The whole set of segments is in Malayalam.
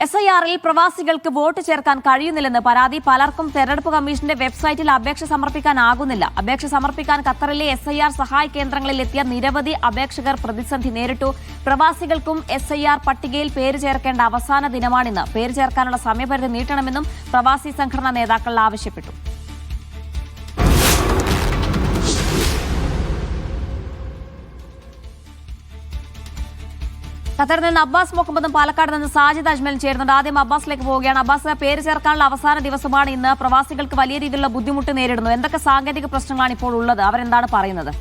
SIR-ൽ പ്രവാസികൾക്ക് വോട്ട് ചേർക്കാൻ കഴിയുന്നില്ലെന്ന് പരാതി. പലർക്കും തെരഞ്ഞെടുപ്പ് കമ്മീഷന്റെ വെബ്സൈറ്റിൽ അപേക്ഷ സമർപ്പിക്കാനാകുന്നില്ല. അപേക്ഷ സമർപ്പിക്കാൻ ഖത്തറിലെ SIR സഹായ കേന്ദ്രങ്ങളിൽ എത്തിയ നിരവധി അപേക്ഷകർ പ്രതിസന്ധി നേരിട്ടു. പ്രവാസികൾക്കും SIR പട്ടികയിൽ പേര് ചേർക്കേണ്ട അവസാന ദിനമാണിന്ന്. പേര് ചേർക്കാനുള്ള സമയപരിധി നീട്ടണമെന്നും പ്രവാസി സംഘടനാ നേതാക്കൾ ആവശ്യപ്പെട്ടു. ഖത്തറിൽ നിന്ന് അബ്ബാസ് മുഹമ്മദും പാലക്കാട് നിന്ന് സാജിദ് അജ്മലും ചേരുന്നുണ്ട്. ആദ്യം അബ്ബാസിലേക്ക് പോവുകയാണ്. അബ്ബാസ്, പേര് ചേർക്കാനുള്ള അവസാന ദിവസമാണ് ഇന്ന്. പ്രവാസികൾക്ക് വലിയ രീതിയിലുള്ള ബുദ്ധിമുട്ട് നേരിടുന്നു. എന്തൊക്കെ സാങ്കേതിക പ്രശ്നങ്ങളാണ് ഇപ്പോൾ ഉള്ളത്? അവരെന്താണ് പറയുന്നത്?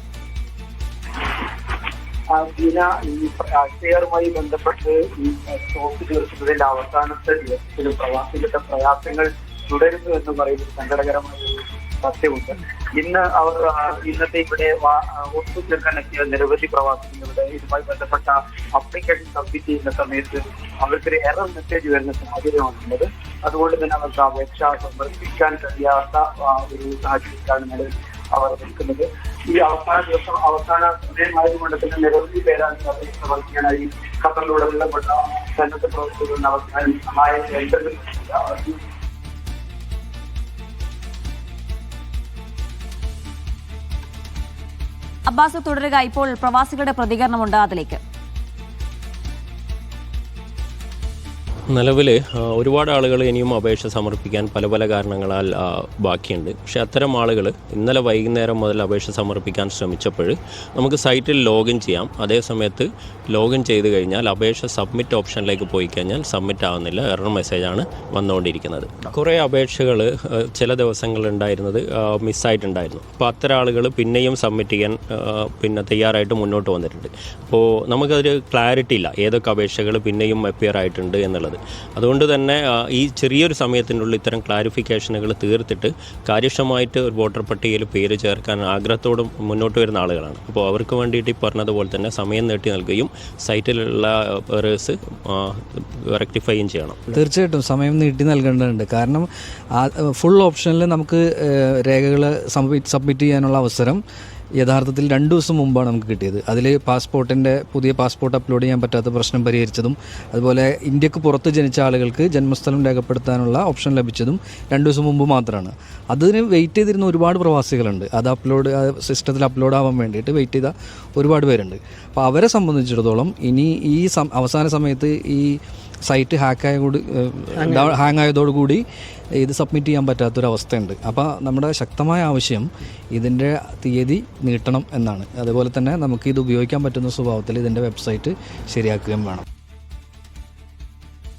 SIR-മായി ബന്ധപ്പെട്ട് ഈ സ്റ്റോപ്പ് ചേർക്കുന്നതിന്റെ അവസാനത്തെ ദിവസത്തിലും പ്രവാസികളുടെ പ്രയാസങ്ങൾ തുടരുന്നു എന്ന് പറയുന്നത് സങ്കടകരമായ സത്യമുണ്ട്. ഇന്ന് അവർ ഇന്നത്തെ ഇവിടെ വോട്ട് ചേർക്കാൻ എത്തിയ നിരവധി പ്രവാസികളുടെ ഇതുമായി ബന്ധപ്പെട്ട അപ്ലിക്കേഷൻ സബ്മിറ്റ് ചെയ്യുന്ന സമയത്ത് അവർക്കൊരു എറർ മെസ്സേജ് വരുന്ന സാഹചര്യമാണുള്ളത്. അതുകൊണ്ട് തന്നെ അവർക്ക് അപേക്ഷ സമർപ്പിക്കാൻ കഴിയാത്ത ഒരു സാഹചര്യത്തിലാണ് നിലവിൽ അവർ നിൽക്കുന്നത്. ഈ അവസാന ദിവസം അവസാന സമയമായതുകൊണ്ട് തന്നെ നിരവധി പേരാണ് അപേക്ഷ സമർപ്പിക്കാനായി ഖത്തറിലുടനീളപ്പെട്ട സന്നദ്ധ പ്രവർത്തകരുടെ അവസാനം സഹായം വേണ്ടത്. അബ്ബാസ് തുടരുക. ഇപ്പോൾ പ്രവാസികളുടെ പ്രതികരണമുണ്ട്, അതിലേക്ക്. നിലവിൽ ഒരുപാട് ആളുകൾ ഇനിയും അപേക്ഷ സമർപ്പിക്കാൻ പല പല കാരണങ്ങളാൽ ബാക്കിയുണ്ട്. പക്ഷേ അത്തരം ആളുകൾ ഇന്നലെ വൈകുന്നേരം മുതൽ അപേക്ഷ സമർപ്പിക്കാൻ ശ്രമിച്ചപ്പോൾ നമുക്ക് സൈറ്റിൽ ലോഗിൻ ചെയ്യാം. അതേ സമയത്ത് ലോഗിൻ ചെയ്ത് കഴിഞ്ഞാൽ അപേക്ഷ സബ്മിറ്റ് ഓപ്ഷനിലേക്ക് പോയി കഴിഞ്ഞാൽ സബ്മിറ്റ് ആവുന്നില്ല, എറർ മെസ്സേജാണ് വന്നുകൊണ്ടിരിക്കുന്നത്. കുറേ അപേക്ഷകൾ ചില ദിവസങ്ങളുണ്ടായിരുന്നത് മിസ്സായിട്ടുണ്ടായിരുന്നു. അപ്പോൾ അത്തരം ആളുകൾ പിന്നെയും സബ്മിറ്റ് ചെയ്യാൻ തയ്യാറായിട്ട് മുന്നോട്ട് വന്നിട്ടുണ്ട്. അപ്പോൾ നമുക്കതൊരു ക്ലാരിറ്റി ഇല്ല ഏതൊക്കെ അപേക്ഷകൾ പിന്നെയും അപ്പിയർ ആയിട്ടുണ്ട് എന്നുള്ളത്. അതുകൊണ്ട് തന്നെ ഈ ചെറിയൊരു സമയത്തിനുള്ളിൽ ഇത്തരം ക്ലാരിഫിക്കേഷനുകൾ തീർത്തിട്ട് കാര്യക്ഷമമായിട്ട് ഒരു വോട്ടർ പട്ടികയിൽ പേര് ചേർക്കാൻ ആഗ്രഹത്തോടും മുന്നോട്ട് വരുന്ന ആളുകളാണ്. അപ്പോൾ അവർക്ക് വേണ്ടിയിട്ട് ഈ പറഞ്ഞതുപോലെ തന്നെ സമയം നീട്ടി നൽകുകയും സൈറ്റിലുള്ള എറേഴ്സ് റെക്ടിഫൈയും ചെയ്യണം. തീർച്ചയായിട്ടും സമയം നീട്ടി നൽകേണ്ടതുണ്ട്. കാരണം ഫുൾ ഓപ്ഷനിൽ നമുക്ക് രേഖകൾ സബ്മിറ്റ് ചെയ്യാനുള്ള അവസരം യഥാർത്ഥത്തിൽ 2 ദിവസം മുമ്പാണ് നമുക്ക് കിട്ടിയത്. അതിൽ പുതിയ പാസ്പോർട്ട് അപ്ലോഡ് ചെയ്യാൻ പറ്റാത്ത പ്രശ്നം പരിഹരിച്ചതും അതുപോലെ ഇന്ത്യക്ക് പുറത്ത് ജനിച്ച ആളുകൾക്ക് ജന്മസ്ഥലം രേഖപ്പെടുത്താനുള്ള ഓപ്ഷൻ ലഭിച്ചതും 2 ദിവസം മുമ്പ് മാത്രമാണ്. അതിന് വെയിറ്റ് ചെയ്തിരുന്ന ഒരുപാട് പ്രവാസികളുണ്ട്. അത് സിസ്റ്റത്തിൽ അപ്ലോഡ് ആവാൻ വേണ്ടിയിട്ട് വെയിറ്റ് ചെയ്ത ഒരുപാട് പേരുണ്ട്. അപ്പോൾ അവരെ സംബന്ധിച്ചിടത്തോളം ഇനി ഈ അവസാന സമയത്ത് ഈ സൈറ്റ് ഹാങ് ആയതോടുകൂടി ഇത് സബ്മിറ്റ് ചെയ്യാൻ പറ്റാത്തൊരവസ്ഥയുണ്ട്. അപ്പോൾ നമ്മുടെ ശക്തമായ ആവശ്യം ഇതിൻ്റെ തീയതി നീട്ടണം എന്നാണ്. അതുപോലെ തന്നെ നമുക്ക് ഇത് ഉപയോഗിക്കാൻ പറ്റുന്ന സ്വഭാവത്തിൽ ഇതിൻ്റെ വെബ്സൈറ്റ് ശരിയാക്കുകയും വേണം.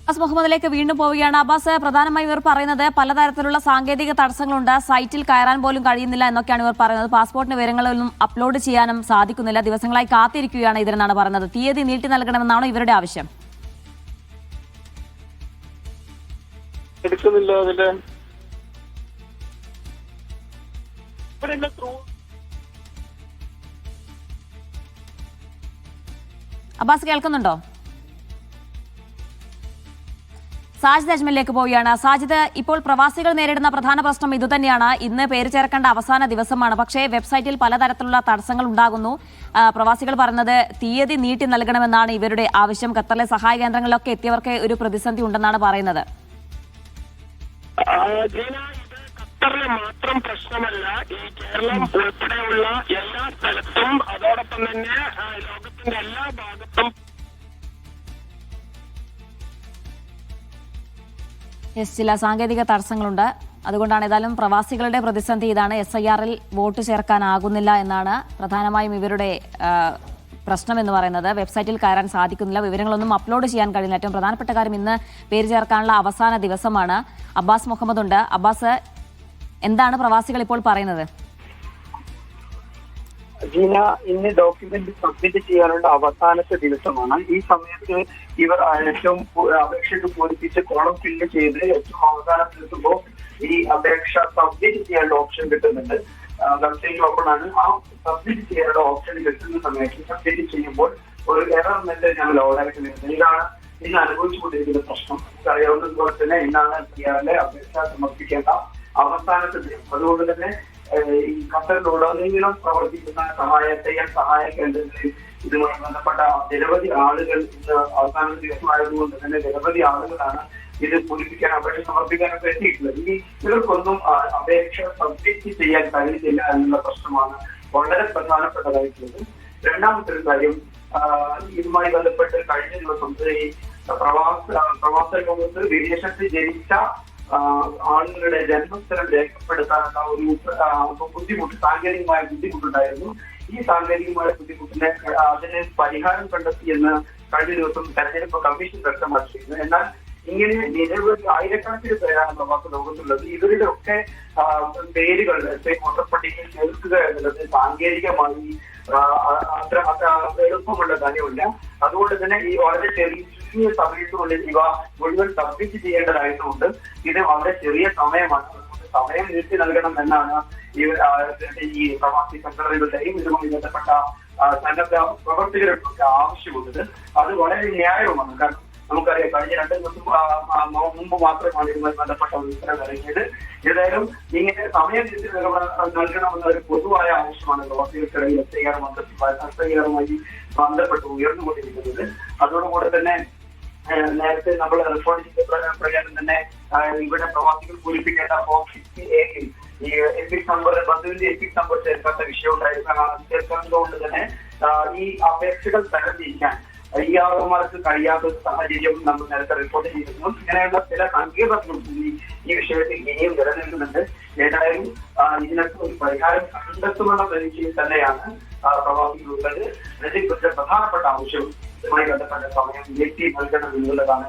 അബ്ബാസ് മുഹമ്മദിലേക്ക് വീണ്ടും പോവുകയാണ്. അബ്ബാസ്, പ്രധാനമായും ഇവർ പറയുന്നത് പലതരത്തിലുള്ള സാങ്കേതിക തടസ്സങ്ങളുണ്ട്, സൈറ്റിൽ കയറാൻ പോലും കഴിയുന്നില്ല എന്നൊക്കെയാണ് ഇവർ പറയുന്നത്. പാസ്പോർട്ടിന് വിവരങ്ങളൊന്നും അപ്ലോഡ് ചെയ്യാനും സാധിക്കുന്നില്ല, ദിവസങ്ങളായി കാത്തിരിക്കുകയാണ് ഇതിനെന്നാണ് പറയുന്നത്. തീയതി നീട്ടി നൽകണമെന്നാണോ ഇവരുടെ ആവശ്യം? എടുക്കുന്നില്ല. അതിന്റെ അബ്ബാസ് കേൾക്കുന്നുണ്ടോ? സാജിദ് അജ്മലിലേക്ക് പോവുകയാണ്. സാജിദ്, ഇപ്പോൾ പ്രവാസികൾ നേരിടുന്ന പ്രധാന പ്രശ്നം ഇതുതന്നെയാണ്. ഇന്ന് പേര് ചേർക്കേണ്ട അവസാന ദിവസമാണ്. പക്ഷേ വെബ്സൈറ്റിൽ പലതരത്തിലുള്ള തടസ്സങ്ങൾ ഉണ്ടാകുന്നു. പ്രവാസികൾ പറഞ്ഞത് തീയതി നീട്ടി നൽകണമെന്നാണ് ഇവരുടെ ആവശ്യം. ഖത്തറിലെ സഹായ കേന്ദ്രങ്ങളിലൊക്കെ എത്തിയവർക്ക് ഒരു പ്രതിസന്ധി ഉണ്ടെന്നാണ് പറയുന്നത്. ഖത്തറിലെ മാത്രം പ്രശ്നമല്ല, ഈ കേരളം ഉൾപ്പെടെയുള്ള എല്ലാ സ്ഥലത്തും അതോടൊപ്പം തന്നെ ലോകത്തിന്റെ എല്ലാ ഭാഗത്തും ചില സാങ്കേതിക തടസ്സങ്ങളുണ്ട്. അതുകൊണ്ടാണ് ഏതായാലും പ്രവാസികളുടെ പ്രതിസന്ധി ഇതാണ്. SIR-ൽ വോട്ട് ചേർക്കാനാകുന്നില്ല എന്നാണ് പ്രധാനമായും ഇവരുടെ പ്രശ്നമെന്ന് പറയുന്നത്. വെബ്സൈറ്റിൽ കയറാൻ സാധിക്കുന്നില്ല, വിവരങ്ങളൊന്നും അപ്ലോഡ് ചെയ്യാൻ കഴിയില്ല. ഏറ്റവും പ്രധാനപ്പെട്ട കാര്യം ഇന്ന് പേര് ചേർക്കാനുള്ള അവസാന ദിവസമാണ്. അബ്ബാസ് മുഹമ്മദ് ഉണ്ട്. അബ്ബാസ്, എന്താണ് പ്രവാസികൾ ഇപ്പോൾ പറയുന്നത്? ജീന, ഇന്ന് ഡോക്യുമെന്റ് സബ്മിറ്റ് ചെയ്യാനുള്ള അവസാനത്തെ ദിവസമാണ്. ഈ സമയത്ത് ഇവർ ഏറ്റവും അപേക്ഷ പൂരിപ്പിച്ച് കോളം ഫില്ല് ചെയ്ത് ഏറ്റവും അവസാനം എത്തുമ്പോൾ ഈ അപേക്ഷ സബ്മിറ്റ് ചെയ്യാനുള്ള ഓപ്ഷൻ കിട്ടുന്നുണ്ട്. വെബ്സൈറ്റ് ഓപ്പൺ ആണ്. ആ സബ്മിറ്റ് ചെയ്യാനുള്ള ഓപ്ഷൻ കിട്ടുന്ന സമയത്ത് സബ്മിറ്റ് ചെയ്യുമ്പോൾ ഒരു എറർ മെസ്സേജ് ആണ് ലോഡായിട്ട് വരുന്നത്. ഇതാണ് ഇന്ന് അനുഭവിച്ചുകൊണ്ടിരിക്കുന്ന പ്രശ്നം. അറിയാവുന്നതുപോലെ തന്നെ ഇന്നാണ് SIR-ലെ അപേക്ഷ സമർപ്പിക്കേണ്ട അവസാനത്തെ ദിനം. അതുകൊണ്ട് തന്നെ ഈ ഖത്തറിലുടനീളം പ്രവർത്തിക്കുന്ന സഹായിക്കേണ്ടതിൽ ഇതുമായി ബന്ധപ്പെട്ട നിരവധി ആളുകൾ ഇന്ന് അവസാന ദിവസമായതുകൊണ്ട് തന്നെ നിരവധി ആളുകളാണ് ഇത് പൂരിപ്പിക്കാൻ അപേക്ഷ സമർപ്പിക്കാനൊക്കെ എത്തിയിട്ടുള്ളത്. ഇവർക്കൊന്നും അപേക്ഷ സബ്മിറ്റ് ചെയ്യാൻ കഴിയുന്നില്ല എന്നുള്ള പ്രശ്നമാണ് വളരെ പ്രധാനപ്പെട്ടതായിട്ടുള്ളത്. രണ്ടാമത്തെ ഒരു കാര്യം, ഇതുമായി ബന്ധപ്പെട്ട് കഴിഞ്ഞ ദിവസം ഈ പ്രവാസ ലോകത്ത് വിദേശത്ത് ജനിച്ച ആളുകളുടെ ജന്മസ്ഥലം രേഖപ്പെടുത്താനുള്ള ഒരു ബുദ്ധിമുട്ട്, സാങ്കേതികമായ ബുദ്ധിമുട്ടുണ്ടായിരുന്നു. ഈ സാങ്കേതികമായ ബുദ്ധിമുട്ടിനെ അതിന് പരിഹാരം കണ്ടെത്തിയെന്ന് കഴിഞ്ഞ ദിവസം തെരഞ്ഞെടുപ്പ് കമ്മീഷൻ വ്യക്തമാക്കിയിരുന്നു. എന്നാൽ ഇങ്ങനെ നിരവധി ആയിരക്കണക്കിന് പേരാണ് പ്രവാസ ലോകത്തുള്ളത്. ഇവരുടെ ഒക്കെ പേരുകൾ വോട്ടർ പട്ടികയിൽ ചേർക്കുക എന്നുള്ളത് സാങ്കേതികമായി അത്ര എളുപ്പമുള്ള കാര്യമില്ല. അതുകൊണ്ട് തന്നെ ഈ വളരെ ചെറിയ സമയത്തിനുള്ളിൽ ഇവ മുഴുവൻ സബ്മിറ്റ് ചെയ്യേണ്ടതായതുകൊണ്ട് ഇത് വളരെ ചെറിയ സമയമാണ്. അതുകൊണ്ട് സമയം നീട്ടി നൽകണം എന്നാണ് ഈ പ്രവാസി സംഘടനകളുടെയും ഇതുമായി ബന്ധപ്പെട്ട സന്നദ്ധ പ്രവർത്തകർക്കൊക്കെ ആവശ്യമുള്ളത്. അത് വളരെ ന്യായവുമാണ്. കാരണം നമുക്കറിയാം, കഴിഞ്ഞ 2 ദിവസം മുമ്പ് മാത്രമാണ് ഇതുമായി ബന്ധപ്പെട്ട ഒരു ഉത്തരവ് ഇറങ്ങിയത്. ഏതായാലും ഇങ്ങനെ സമയം നൽകണമെന്ന ഒരു പൊതുവായ ആവശ്യമാണ് പ്രവാസികൾക്കിടയിൽ എസ്ഐആറുമായി ബന്ധപ്പെട്ട് ഉയർന്നുകൊണ്ടിരിക്കുന്നത്. അതോടുകൂടെ തന്നെ നേരത്തെ നമ്മൾ റിപ്പോർട്ട് ചെയ്ത പ്രകാരം തന്നെ ഇവിടെ പ്രവാസികൾ പൂരിപ്പിക്കേണ്ട ഫോം 60A ഈ എപ്പിക് നമ്പർ, ബന്ധുവിന്റെ എപ്പിക് നമ്പർ ചേർക്കാത്ത വിഷയം ചേർക്കുന്നതുകൊണ്ട് തന്നെ ഈ അപേക്ഷകൾ തരംതിരിക്കാൻ അയ്യാവന്മാർക്ക് കഴിയാത്ത സാഹചര്യം നമ്മൾ നേരത്തെ റിപ്പോർട്ട് ചെയ്തിരുന്നു. ഇങ്ങനെയുള്ള ചില സങ്കീർണതകൾ ഈ വിഷയത്തിൽ ഇനിയും നിലനിൽക്കുന്നുണ്ട്. ഏതായാലും ഇതിനൊക്കെ ഒരു പരിഹാരം കണ്ടെത്തുമെന്ന പ്രതീക്ഷയിൽ തന്നെയാണ് പ്രവാസികളുള്ളത്. ഇതിനെക്കുറിച്ച് പ്രധാനപ്പെട്ട ആവശ്യം ഇതുമായി ബന്ധപ്പെട്ട സമയം നീട്ടി നൽകണം എന്നുള്ളതാണ്.